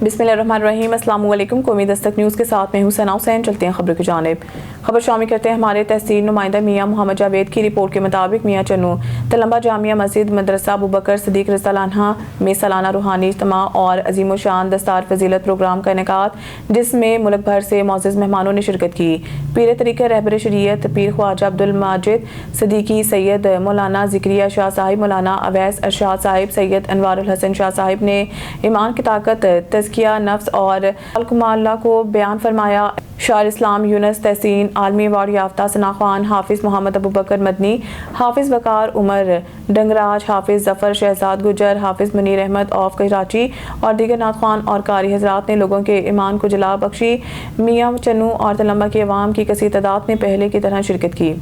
बिस्मिल्लाहिर्रहमानिर्रहीम। अस्सलाम वालेकुम। कौमी दस्तक न्यूज़ के साथ मैं हूं सना हुसैन। चलते हैं खबरों की जानिब। खबर शामिल करते हैं हमारे तहसील नुमाइंदा मियां मोहम्मद जावेद की रिपोर्ट के मुताबिक मियां चन्नू तलम्बा जामिया मस्जिद मदरसा अबू बकर सिद्दीक रज़ियल्लाहु अन्हु में सालाना रूहानी इज्तिमा और अजीम शान दस्तार फजीलत प्रोग्राम का इनेकाद, जिसमें मुल्क भर से मोअज़्ज़ज़ मेहमानों ने शिरकत की। पीर तरीक़त रहबर शरीयत पीर ख्वाजा अब्दुल माजिद सिद्दीकी, सैयद मौलाना ज़िक्रिया शाह साहिब, मौलाना अवैस अरशाद साहिब, सैयद अनवारुल हसन शाह साहिब ने ईमान की ताकत, तज़किया नफ्स और अलकुमाल्ला को बयान फरमाया। शार इस्लाम यूनुस तहसीन आलमी अवार्ड याफ्ता सना खान, हाफिज़ मोहम्मद अबू बकर मदनी, हाफिज़ वकार उमर डंगराज, हाफिज़ जफ़र शहजाद गुजर, हाफिज़ मुनीर अहमद ऑफ कराची और दीगर नात ख़्वान और कारी हज़रात ने लोगों के ईमान को जला बख्शी। मियां चन्नू और तलम्बा की अवाम की कसीर तादाद ने पहले की तरह शिरकत की।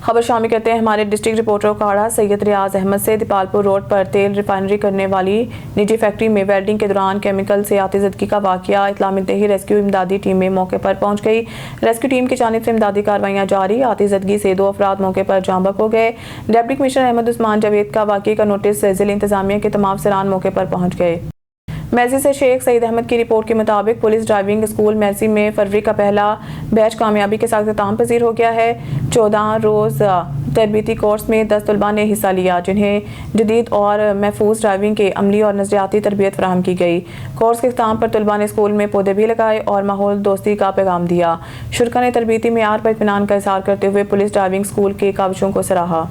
खबर शामिल करते हैं हमारे डिस्ट्रिक्ट रिपोर्टर काड़ा सैयद रियाज अहमद से। दीपालपुर रोड पर तेल रिफाइनरी करने वाली निजी फैक्ट्री में वेल्डिंग के दौरान केमिकल से आतिज़दगी का वाक़या। इत्तला मिलते ही रेस्क्यू इमदादी टीमें मौके पर पहुंच गई। रेस्क्यू टीम की जानिब से इमदादी कार्रवाइयां जारी। आतिज़दगी से 2 अफराद मौके पर जांबक हो गए। डिप्टी कमिश्नर अहमद उस्मान जावेद का वाक़े का नोटिस ज़िला इंतजामिया के तमाम अफसरान मौके पर पहुंच गए। मैसी से शेख सईद अहमद की रिपोर्ट के मुताबिक पुलिस ड्राइविंग स्कूल मैसी में फरवरी का पहला बैच कामयाबी के साथ इख्तिताम पजीर हो गया है। 14 रोज़ तरबीती कोर्स में 10 तलबा ने हिस्सा लिया, जिन्हें जदीद और महफूज ड्राइविंग के अमली और नजरियाती तरबियत फराहम की गई। कोर्स के इख्तिताम पर तलबा ने स्कूल में पौधे भी लगाए और माहौल दोस्ती का पैगाम दिया। शुरा ने तरबीती मेयार पर इत्मीनान का इज़हार करते हुए पुलिस ड्राइविंग स्कूल के काविशों को सराहा।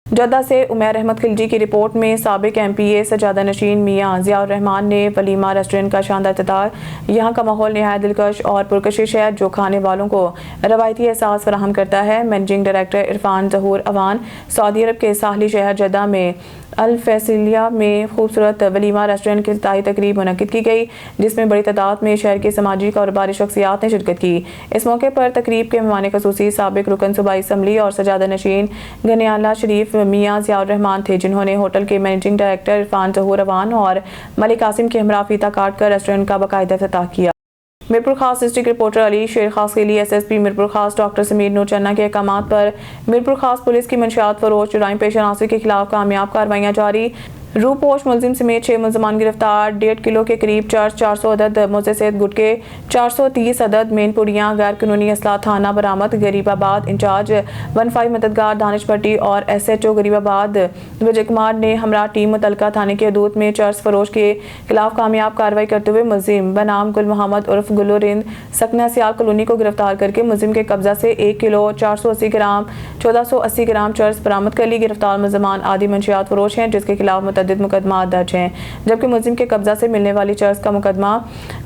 जद्दा से उमैर अहमद खिलजी की रिपोर्ट में साबिक MPA सजादा नशीन मियां ज़ियाउर रहमान ने वलीमा रेस्टोरेंट का शानदार इफ्तिताह। यहाँ का माहौल नहायत दिलकश और पुरकशिश है, जो खाने वालों को रवायती एहसास फराहम करता है। मैनेजिंग डायरेक्टर इरफान ज़हूर अवान सऊदी अरब के साहली शहर जद्दा में अल फैसिलिया में खूबसूरत वलीमा रेस्टोरेंट की इफ्तिताही तकरीब मुनक्किद की गई, जिसमें बड़ी तादाद में शहर की समाजी कारोबारी शख्सियात ने शिरकत की। इस मौके पर तकरीब के मेहमान खसूसी साबिक रुकन सूबाई असम्बली और सजादा नशीन गनियाला शरीफ मियां ज़ियाउर रहमान थे, जिन्होंने होटल के मैनेजिंग डायरेक्टर इरफान ज़हूर अवान और मलिक कासिम के हमरा फीता काट कर रेस्टोरेंट का बाकायदा इफ्तिताह किया। मीरपुर खास डिस्ट्रिक्ट रिपोर्टर अली शेर खास के लिए SSP मीरपुर खास डॉक्टर समीर नूर चन्ना के अहकामात पर मीरपुर खास पुलिस की मंशियात फरोश जुराइम पेश नासिर के खिलाफ कामयाब कार्रवाइयां जारी। रूपोश मुलजिम समेत 6 मुलजमान गिरफ्तार। 1.5 किलो के करीब 400 अदद मोज़ेसेद गुटके, 430 अदद मेन पुड़ियाँ, गैर कानूनी असला थाना बरामद। गरीबाबाद इंचार्ज 15 मददगार दानिश भट्टी और SHO गरीबाबाद विजय कुमार ने हमरा टीम मुतलका थाने के हदूद में चर्स फरोश के खिलाफ कामयाब कार्रवाई करते हुए मुलजिम बनाम गुल मोहम्मद उर्फ गुल्लू रिंद सकना सियाल कॉलोनी को गिरफ्तार करके मुलजिम के कब्जा से 1 किलो 480 ग्राम 1480 ग्राम चर्स बरामद कर ली। गिरफ्तार मुलजमान आदि मंशियात फरोश हैं, जिसके खिलाफ मुतअद्दिद मुकदमा दर्ज हैं, जबकि मुलजिम के कब्जा से मिलने वाली चर्स का मुकदमा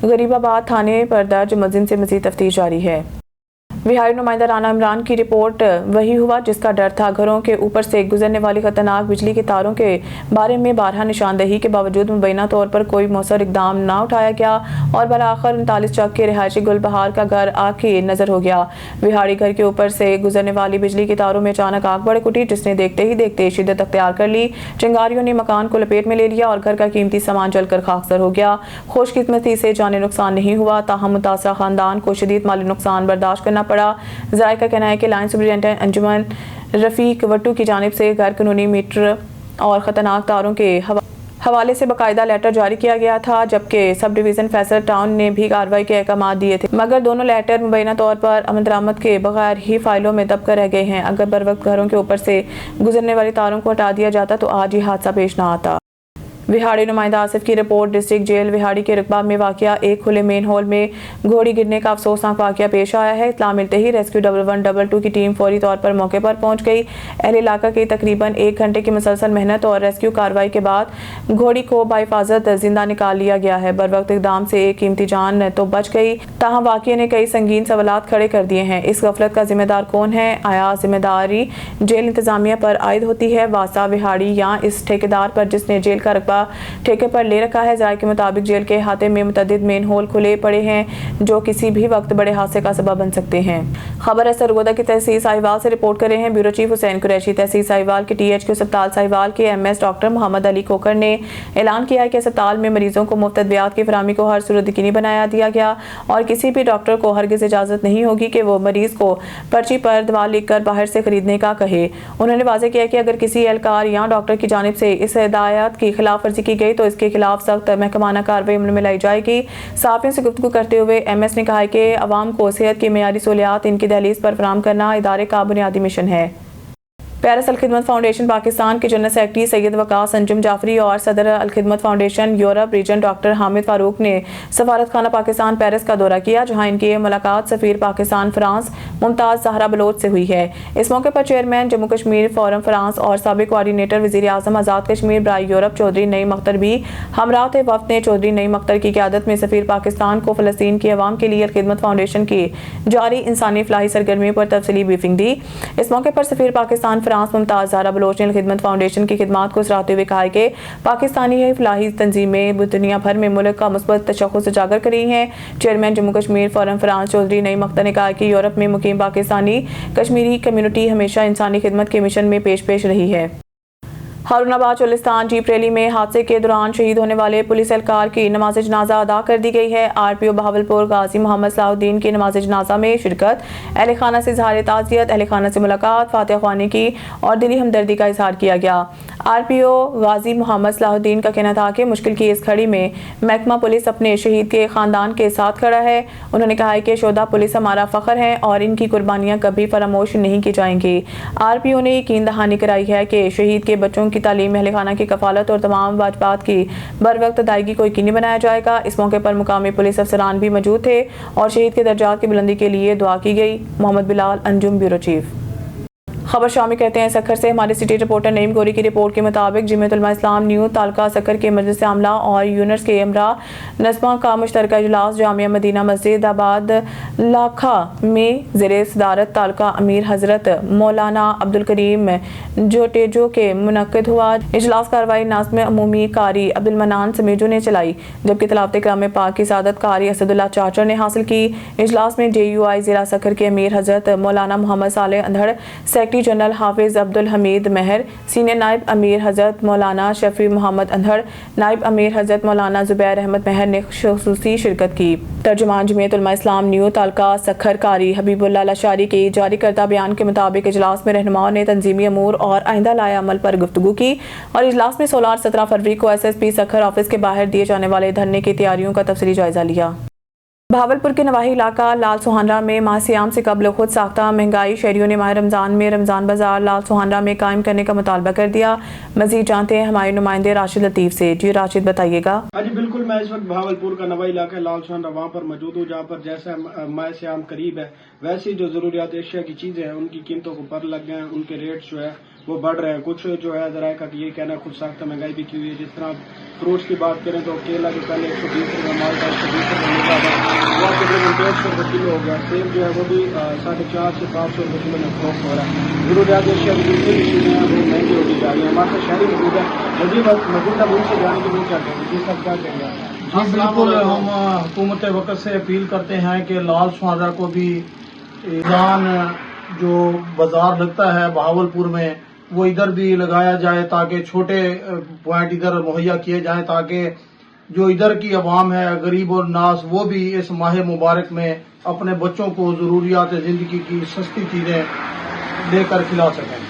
गरीबाबाद थाने पर दर्ज। मुलजिम से मज़ीद तफ्तीश जारी है। बिहारी नुमाइंदा राना इमरान की रिपोर्ट वही हुआ जिसका डर था। घरों के ऊपर से गुजरने वाली खतरनाक बिजली की तारों के बारे में बारहा निशानदही के बावजूद मुबैना तौर पर कोई मौसर इकदाम ना उठाया गया और बलाखिर 39 चक के रिहायशी गुलबहार का घर आग की नजर हो गया। बिहारी घर के ऊपर से गुजरने वाली बिजली की तारों में अचानक आग बढ़ उठी, जिसने देखते ही देखते शिद्दत अख्तियार कर ली। चिंगारियों ने मकान को लपेट में ले लिया और घर का कीमती सामान जलकर खाकसर हो गया। खुशकिस्मती से जानी नुकसान नहीं हुआ, ताहम मुतासरा खानदान को शदीद माली नुकसान बर्दाश्त करना पड़ा। ज़राए का कहना है कि लाइन सुपरिटेंडेंट अंजुमन रफीक वट्टू की जानिब से गैर कानूनी मीटर और ख़तरनाक तारों के हवाले से बाकायदा लेटर जारी किया गया था, जबकि सब डिवीज़न फैसल टाउन ने भी कार्रवाई के अहकाम दिए थे, मगर दोनों लेटर मुबैना तौर पर अमल दरामद के बगैर ही फाइलों में दब कर रह गए हैं। अगर बर वक्त घरों के ऊपर से गुजरने वाली तारों को हटा दिया जाता तो आज ही हादसा पेश ना आता। विहाड़ी नुमाइंदा आसिफ की रिपोर्ट डिस्ट्रिक्ट जेल विहाड़ी के रकबा में वाक़या एक खुले मेन हॉल में घोड़ी गिरने का अफसोसनाक वाक़या पेश आया है। इत्तला मिलते ही रेस्क्यू 112 की टीम फौरी तौर पर मौके पर पहुंच गई। अहले इलाका की तकरीबन 1 घंटे की मुसलसल मेहनत और रेस्क्यू कार्रवाई के बाद घोड़ी को बाहिफाजत जिंदा निकाल लिया गया है। बर वक्त इकदाम से एक कीमती जान तो बच गई, ताहम वाक़ये ने कई संगीन सवालात खड़े कर दिए हैं। इस गफलत का जिम्मेदार कौन है? आया जिम्मेदारी जेल इंतजामिया पर आयद होती है वासा विहाड़ी या इस ठेकेदार पर जिसने जेल का रकबा ठेके पर ले रखा है? ज़राए के मुताबिक जेल के अहाते में मुतअद्दिद मेन होल खुले पड़े हैं, जो किसी भी वक्त बड़े हादसे का सबब बन सकते हैं। खबर है सरगोदा की तहसील साहिवाल से रिपोर्ट कर रहे हैं ब्यूरो चीफ हुसैन कुरैशी। तहसील साहिवाल के THQ अस्पताल साहिवाल के MS डॉक्टर मोहम्मद अली खोकर ने ऐलान किया है कि अस्पताल में मरीजों को मुफ्त अद्वियात की फराहमी को हर सूरत यकीनी बनाया दिया गया और किसी भी डॉक्टर को हरगिज़ इजाज़त नहीं होगी कि वो मरीज को पर्ची पर दवा लिख कर बाहर से खरीदने का कहे। उन्होंने वाज़ेह किया कि अगर किसी एहलकार या डॉक्टर की जानिब से इस हिदायत की खिलाफ खिलाफ वर्जी की गई तो इसके खिलाफ सख्त महकमाना कार्रवाई अमल में लाई जाएगी। सहाफ़ियों से गुफ्तगू करते हुए MS ने कहा है कि अवाम को सेहत की मेयारी सहूलियात इनकी दहलीज पर फराहम करना इदारे का बुनियादी मिशन है। पैरिस अल-खिदमत फाउंडेशन पाकिस्तान के जनरल सेक्रेटरी सैयद वकास अंजुम जाफरी और सदर Alkhidmat foundation Europe region doctor Hamid Farooq ने सफारत खाना पाकिस्तान पेरिस का दौरा किया, जहां इनकी मुलाकात सफीर पाकिस्तान फ्रांस मुमताज ज़हरा बलोच से हुई है। इस मौके पर chairman Jammu Kashmir forum France और साबिक कोऑर्डिनेटर वज़ीर आज़म आज़ाद कश्मीर बराए यूरोप चौधरी नईम अख्तर भी हमरा थे। वफ़द ने चौधरी नईम अख्तर की क़यादत में सफीर पाकिस्तान को फ़लस्तीन की अवाम के लिए अल-खिदमत फाउंडेशन की जारी इंसानी फलाही सरगर्मियों पर तफसीली ब्रीफिंग दी। इस मौके पर सफीर पाकिस्तान फ्रांस मुमताज ज़हरा बलोच ने खिदमत फाउंडेशन की खिदमात को सराहते हुए कहा है कि पाकिस्तानी फलाही तंजीमें दुनिया भर में मुल्क का मुस्बत तशख़्ख़ुस उजागर कर रही हैं। Chairman Jammu Kashmir forum France Chaudhry Naeem Akhtar ने कहा कि यूरोप में मुकीम पाकिस्तानी कश्मीरी कम्युनिटी हमेशा इंसानी खिदमत के मिशन में पेश रही है। हारूनाबाद चोलिस्तान जीप रैली में हादसे के दौरान शहीद होने वाले पुलिस एहलकार की नमाज जनाजा अदा कर दी गई है। RPO बहावलपुर गाजी मोहम्मद सलाहुद्दीन की नमाज जनाजा में शिरकत, अहल खाना से इजहार ताज़ियत, अहल खाना से मुलाकात, फातिहा ख्वानी की और दिली हमदर्दी का इजहार किया गया। RPO गाजी मोहम्मद सलाहुद्दीन का कहना था कि मुश्किल की इस घड़ी में महकमा पुलिस अपने शहीद के खानदान के साथ खड़ा है। उन्होंने कहा है कि शोधा पुलिस हमारा फख्र है और इनकी कुर्बानियाँ कभी फरामोश नहीं की जाएंगी। RPO ने यकीन दहानी कराई है कि शहीद के बच्चों की तालीम, अहल खाना की कफालत और तमाम वाजबात की बर वक्त अदायगी को यकीनी बनाया जाएगा। इस मौके पर मुकामी पुलिस अफसरान भी मौजूद थे और शहीद के दर्जात की बुलंदी के लिए दुआ की गई। Mohammad Bilal Anjum, bureau chief. खबर शामिल करते हैं सखर से। हमारे सिटी रिपोर्टर नईम गोरी की रिपोर्ट के मुताबिक जमीयत उलमा इस्लाम न्यू तालका सखर के मजलिस आमला और यूनिट्स के अमरा नज़्मा का मुश्तरका इजलास जामिया मदीना मस्जिद आबाद लाखा में ज़ेरे सदारत तालका अमीर हज़रत मौलाना अब्दुल करीम जोटेजो के मुनक्किद हुआ। इजलास कार्रवाई नाज़्म अमूमी कारी अब्दुल मनान समीजो ने चलाई, जबकि तिलावत कलाम पाक की सादत कारी असदुल्ला चाचर ने हासिल की। इजलास में JUI ज़िला सखर के अमीर हज़रत मौलाना मोहम्मद सालेह अंधड़, सेक्रेटरी जनरल हाफिज अब्दुल हमीद महर, सीनियर नायब अमीर हज़रत मौलाना शफी मोहम्मद अंधड़, नायब अमीर हज़रत मौलाना जुबैर अहमद महर ने खुसूसी शिरकत की। तर्जुमान जमीयत उलमा इस्लाम न्यू तालका सखर कारी हबीबुल्लाह लशारी के जारी करदा बयान के मुताबिक इजलास में रहनुमाओं ने तंजीमी अमूर और आइंदा लाए अमल पर गुफ्तगू की और इजलास में 16 और 17 फरवरी को SSP सखर ऑफिस के बाहर दिए जाने वाले धरने की तैयारियों का तफसीली जायजा लिया। भावलपुर के नवाही इलाका लाल सुहानरा में माह सियाम से कबल खुद साख्ता महंगाई, शहरियों ने माह रमज़ान में रमज़ान बाजार लाल सुहानरा में कायम करने का मुतालबा कर दिया। मजीद जानते हैं हमारे नुमाइंदे राशिद लतीफ़ से। जी राशिद, बताइएगा। हाँ जी बिल्कुल, मैं इस वक्त भावलपुर का नवाही इलाका लाल सुहानरा वहाँ पर मौजूद हूँ, जहाँ पर जैसा माह सियाम करीब है वैसी जो ज़रूरियात एशिया की चीज़ें हैं उनकी कीमतों को पर लग गए हैं, उनके रेट्स जो है वो बढ़ रहे हैं। कुछ जो है ज़राए का ये कहना खुद साख्ता महंगाई भी की हुई है। जिस तरह फ्रूट्स की बात करें तो केला जो पहले 120 रुपये मालटा 120 रुपये मिलता था वो तकरीबन 150 रुपये किलो हो गया। सेब जो है वो भी 450 से 500 रुपये किलो में फरोख्त हो रहा है। ज़रूरियात एशिया की जितनी भी चीज़ें हैं वो महंगी होती जा रही है। हमारे साथ शहरी मौजूद है, मौजूदा मुल्क से जाने के लिए क्या कहेंगे? जी सब क्या कहेंगे? हाँ बिल्कुल, हम हुकूमत वक्त से अपील करते हैं कि लाल सुहानरा को भी ईरान जो बाजार लगता है बहावलपुर में वो इधर भी लगाया जाए, ताकि छोटे पॉइंट इधर मुहैया किए जाएं, ताकि जो इधर की आवाम है गरीब और नास वो भी इस माह मुबारक में अपने बच्चों को ज़रूरियात ज़िंदगी की सस्ती चीज़ें लेकर खिला सकें।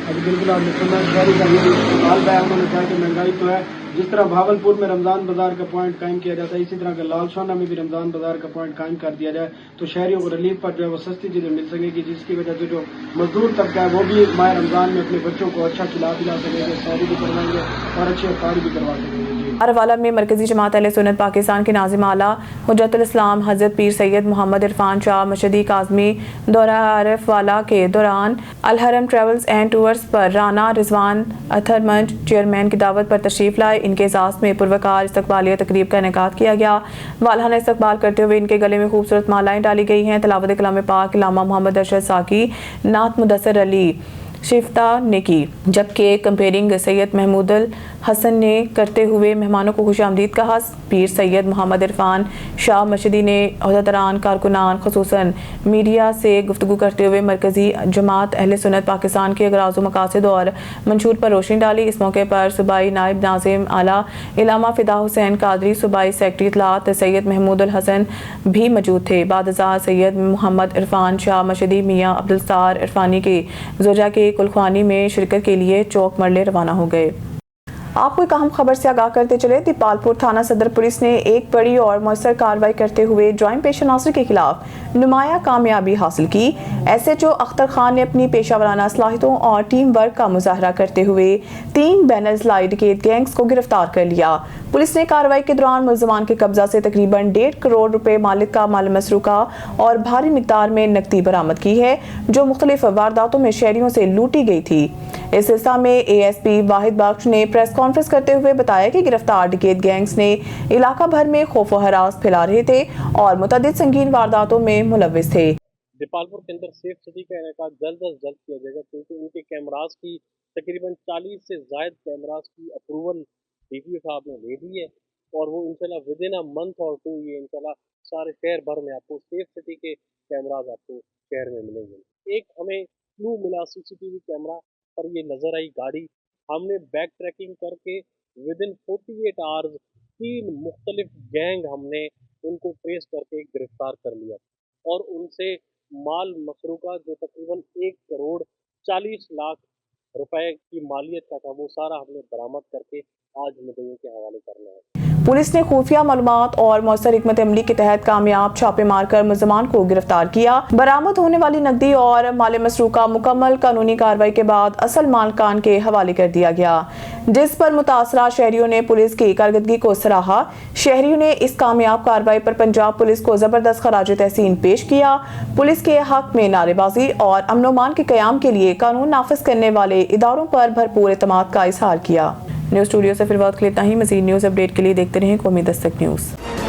अभी बिल्कुल आपने सुना, शहरी का ये हाल है। उन्होंने कहा कि महंगाई तो है, जिस तरह भावलपुर में रमज़ान बाजार का पॉइंट कायम किया जाता है इसी तरह का लाल सुहानरा में भी रमज़ान बाजार का पॉइंट कायम कर दिया जाए तो शहरियों को रिलीफ पर जो है वो सस्ती चीज़ें मिल सकेगी, जिसकी वजह से जो मजदूर तबका है वो भी माह रमज़ान में अपने बच्चों को अच्छा खिला पिला सकेंगे, सैरी भी करवाएंगे और अच्छी अफ्तारी भी करवा सकेंगे। अरवाला में मरकजी जमात अहले सुन्नत पाकिस्तान के नाज़िम आला हुज्जतुल इस्लाम हज़रत पीर सैयद मोहम्मद इरफान शाह मशदी काज़मी दौरा आरिफ वाला के दौरान अलहरम ट्रैवल्स एंड टूर्स पर राना रिजवान अथर मंच चेयरमैन की दावत पर तशरीफ लाए। इनके एजाज़ में पुरवकार इस्तकबालिया तकरीब का इनेकाद किया गया। वालहाना इस्तकबाल करते हुए इनके गले में खूबसूरत मालाएं डाली गई हैं। तिलावत कलाम पाक इलामा मोहम्मद अरशद साकी, नात मुदस्सर अली शिफ्ता ने की, जबकि कंपेयरिंग सैयद महमूदुल हसन ने करते हुए मेहमानों को खुश आमदीद कहा। पीर सैयद मोहम्मद इरफान शाह मशदी ने अहदेदारान कारकुनान खुसूसन मीडिया से गुफ्तगू करते हुए मरकजी जमात अहले सुन्नत पाकिस्तान के अगराज़ मकासद और मंशूर पर रोशनी डाली। इस मौके पर सूबाई नायब नाज़िम आला इलामा फ़िदा हुसैन कादरी, सूबाई सेक्रेटरी इत्तलात सैयद महमूदुल हसन भी मौजूद थे। बादशाह सैयद मोहम्मद इरफान शाह मशदी मियाँ अब्दुल सत्तार इरफानी की जोजा के कुलख्वानी में शिरकत के लिए चौक मरले रवाना हो गए। آپ को एक अहम खबर से आगाह करते चले। दीपालपुर थाना सदर पुलिस ने एक बड़ी और मौसर कार्रवाई करते हुए ज्वाइंट पेशा नासिर के खिलाफ नुमाया कामयाबी हासिल की। SHO अख्तर खान ने अपनी पेशा वराना सलाहियतों और टीम वर्क का मुजाहरा करते हुए 3 बैनर्सलाई डकैत गैंग्स को गिरफ्तार कर लिया। पुलिस ने कार्रवाई के दौरान मुलजमान के कब्जा से तकरीबन 1.5 करोड़ रुपए मालिक का माल मसरूका और भारी मिकदार में नकदी बरामद की है, जो मुख्तलिफ वारदातों में शहरियों से लूटी गई थी। इस सिलसिले में ASP वाहिद बख्श ने प्रेस कॉन्फ्रेंस करते हुए बताया कि गिरफ्तार डकैत गैंग्स ने इलाका भर में खौफ व हरास फैला रहे थे और मुतअद्दिद संगीन वारदातों में मुलव्विस थे। दीपालपुर के अंदर सेफ सिटी का इनेकाद जल्द अज जल्द किया जाएगा, क्योंकि उनके कैमरास की तकरीबन 40 से ज़ायद कैमरास की अप्रूवल DPO साहब ने ले दी है और वो इंशाल्लाह विद इन अ मंथ और 2 ये इंशाल्लाह सारे शहर भर में आपको सेफ सिटी के कैमरास आपको शहर में मिलेंगे। एक हमें क्लू मिला CCTV कैमरा पर ये नज़र आई गाड़ी, हमने बैक ट्रैकिंग करके विद इन 48 आवर्स 3 मुख्तलिफ गैंग हमने उनको ट्रेस करके गिरफ्तार कर लिया और उनसे माल मसरूका जो तकरीबन 1 करोड़ 40 लाख रुपए की मालियत का था, वो सारा हमने बरामद करके आज मुद्दई के हवाले करना है। पुलिस ने खुफिया मालूमात और मौसर हिकमत अमली के तहत कामयाब छापे मारकर मुलजमान को गिरफ्तार किया। बरामद होने वाली नकदी और माल मसरूका मुकम्मल कानूनी कार्रवाई के बाद असल मालकान के हवाले कर दिया गया, जिस पर मुतासरा शहरियों ने पुलिस की कारकर्दगी को सराहा। शहरियों ने इस कामयाब कार्रवाई पर पंजाब पुलिस को जबरदस्त खराज तहसीन पेश किया। पुलिस के हक में नारेबाजी और अमन व अमान के क़याम के लिए कानून नाफिज करने वाले इदारों पर भरपूर एतमाद का इजहार किया। न्यूज़ स्टूडियो से फिर बात के लिए इतना ही। मज़ीद न्यूज़ अपडेट के लिए देखते रहें कौमी दस्तक न्यूज़।